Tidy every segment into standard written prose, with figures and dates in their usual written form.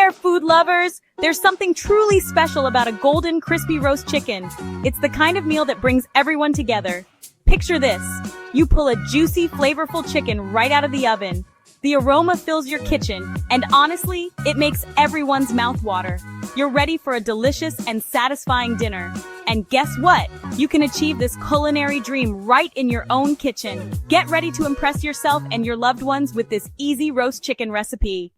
there, food lovers! There's something truly special about a golden, crispy roast chicken. It's the kind of meal that brings everyone together. Picture this. You pull a juicy, flavorful chicken right out of the oven. The aroma fills your kitchen, and honestly, it makes everyone's mouth water. You're ready for a delicious and satisfying dinner. And guess what? You can achieve this culinary dream right in your own kitchen. Get ready to impress yourself and your loved ones with this easy roast chicken recipe.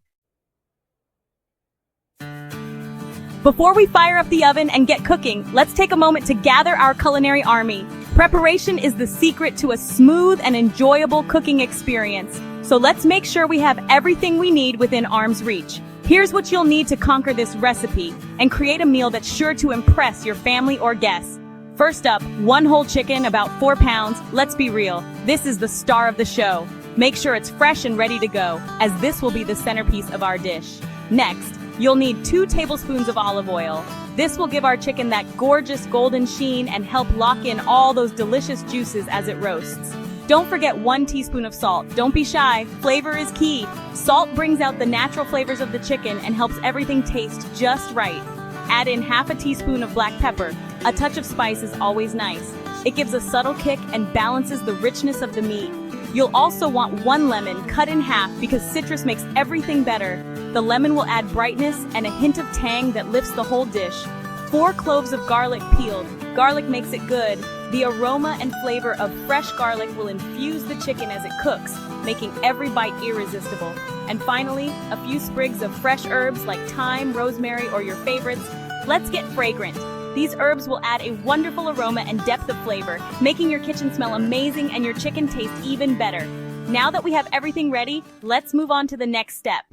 Before we fire up the oven and get cooking, let's take a moment to gather our culinary army. Preparation is the secret to a smooth and enjoyable cooking experience. So let's make sure we have everything we need within arm's reach. Here's what you'll need to conquer this recipe and create a meal that's sure to impress your family or guests. First up, one whole chicken, about 4 pounds. Let's be real, this is the star of the show. Make sure it's fresh and ready to go, as this will be the centerpiece of our dish. Next, you'll need 2 tablespoons of olive oil. This will give our chicken that gorgeous golden sheen and help lock in all those delicious juices as it roasts. Don't forget 1 teaspoon of salt. Don't be shy, flavor is key. Salt brings out the natural flavors of the chicken and helps everything taste just right. Add in half a teaspoon of black pepper. A touch of spice is always nice. It gives a subtle kick and balances the richness of the meat. You'll also want 1 lemon cut in half because citrus makes everything better. The lemon will add brightness and a hint of tang that lifts the whole dish. 4 cloves of garlic peeled. Garlic makes it good. The aroma and flavor of fresh garlic will infuse the chicken as it cooks, making every bite irresistible. And finally, a few sprigs of fresh herbs like thyme, rosemary, or your favorites. Let's get fragrant. These herbs will add a wonderful aroma and depth of flavor, making your kitchen smell amazing and your chicken taste even better. Now that we have everything ready, let's move on to the next step.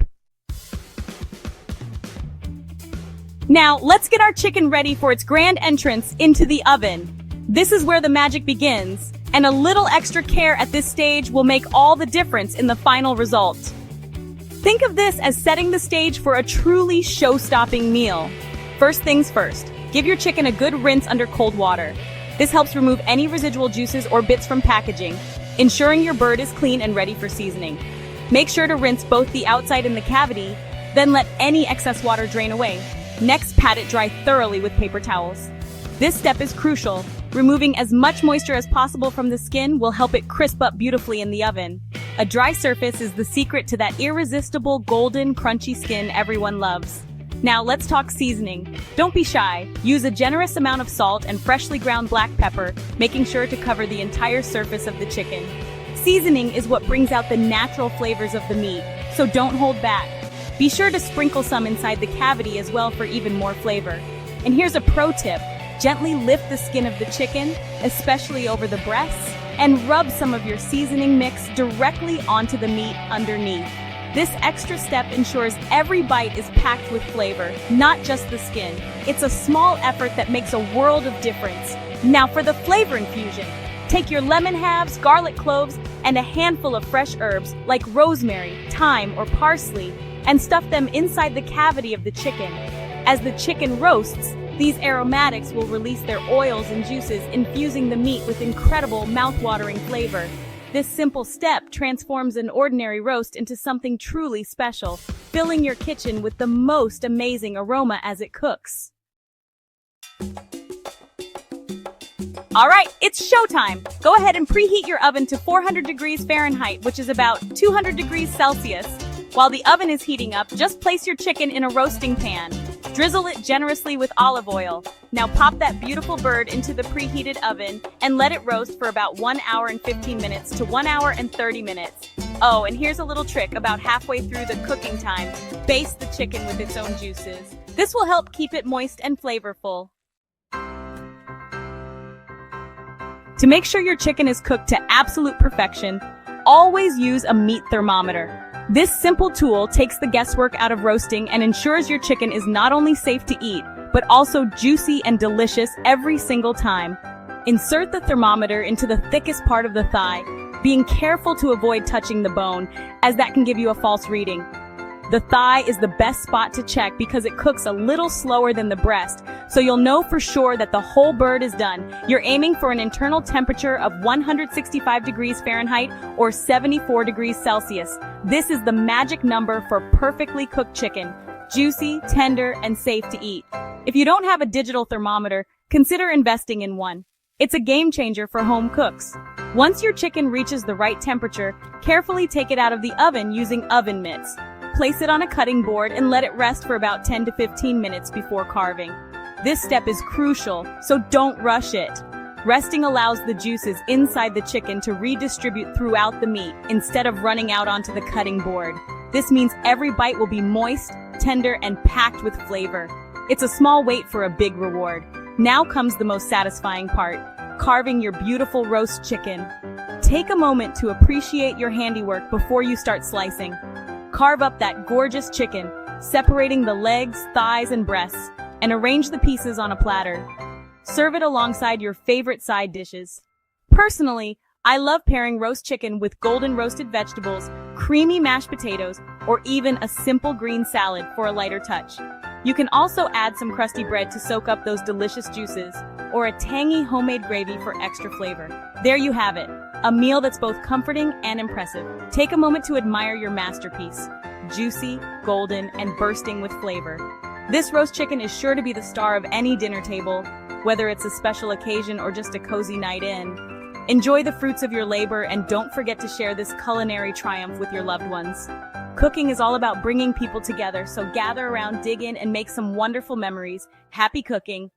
Now, let's get our chicken ready for its grand entrance into the oven. This is where the magic begins, and a little extra care at this stage will make all the difference in the final result. Think of this as setting the stage for a truly show-stopping meal. First things first, give your chicken a good rinse under cold water. This helps remove any residual juices or bits from packaging, ensuring your bird is clean and ready for seasoning. Make sure to rinse both the outside and the cavity, then let any excess water drain away. Next, pat it dry thoroughly with paper towels. This step is crucial. Removing as much moisture as possible from the skin will help it crisp up beautifully in the oven. A dry surface is the secret to that irresistible golden, crunchy skin everyone loves. Now let's talk seasoning. Don't be shy. Use a generous amount of salt and freshly ground black pepper, making sure to cover the entire surface of the chicken. Seasoning is what brings out the natural flavors of the meat, so don't hold back. Be sure to sprinkle some inside the cavity as well for even more flavor. And here's a pro tip. Gently lift the skin of the chicken, especially over the breasts, and rub some of your seasoning mix directly onto the meat underneath. This extra step ensures every bite is packed with flavor, not just the skin. It's a small effort that makes a world of difference. Now for the flavor infusion. Take your lemon halves, garlic cloves, and a handful of fresh herbs like rosemary, thyme, or parsley, and stuff them inside the cavity of the chicken. As the chicken roasts, these aromatics will release their oils and juices, infusing the meat with incredible mouth-watering flavor. This simple step transforms an ordinary roast into something truly special, filling your kitchen with the most amazing aroma as it cooks. All right, it's showtime! Go ahead and preheat your oven to 400 degrees Fahrenheit, which is about 200 degrees Celsius. While the oven is heating up, just place your chicken in a roasting pan. Drizzle it generously with olive oil. Now pop that beautiful bird into the preheated oven and let it roast for about 1 hour and 15 minutes to 1 hour and 30 minutes. Oh, and here's a little trick about halfway through the cooking time. Baste the chicken with its own juices. This will help keep it moist and flavorful. To make sure your chicken is cooked to absolute perfection, always use a meat thermometer. This simple tool takes the guesswork out of roasting and ensures your chicken is not only safe to eat, but also juicy and delicious every single time. Insert the thermometer into the thickest part of the thigh, being careful to avoid touching the bone, as that can give you a false reading. The thigh is the best spot to check because it cooks a little slower than the breast, so you'll know for sure that the whole bird is done. You're aiming for an internal temperature of 165 degrees Fahrenheit or 74 degrees Celsius. This is the magic number for perfectly cooked chicken. Juicy, tender, and safe to eat. If you don't have a digital thermometer, consider investing in one. It's a game changer for home cooks. Once your chicken reaches the right temperature, carefully take it out of the oven using oven mitts. Place it on a cutting board and let it rest for about 10 to 15 minutes before carving. This step is crucial, so don't rush it. Resting allows the juices inside the chicken to redistribute throughout the meat instead of running out onto the cutting board. This means every bite will be moist, tender, and packed with flavor. It's a small wait for a big reward. Now comes the most satisfying part, carving your beautiful roast chicken. Take a moment to appreciate your handiwork before you start slicing. Carve up that gorgeous chicken, separating the legs, thighs, and breasts, and arrange the pieces on a platter. Serve it alongside your favorite side dishes. Personally, I love pairing roast chicken with golden roasted vegetables, creamy mashed potatoes, or even a simple green salad for a lighter touch. You can also add some crusty bread to soak up those delicious juices, or a tangy homemade gravy for extra flavor. There you have it, a meal that's both comforting and impressive. Take a moment to admire your masterpiece, juicy, golden, and bursting with flavor. This roast chicken is sure to be the star of any dinner table, whether it's a special occasion or just a cozy night in. Enjoy the fruits of your labor and don't forget to share this culinary triumph with your loved ones. Cooking is all about bringing people together, so gather around, dig in, and make some wonderful memories. Happy cooking!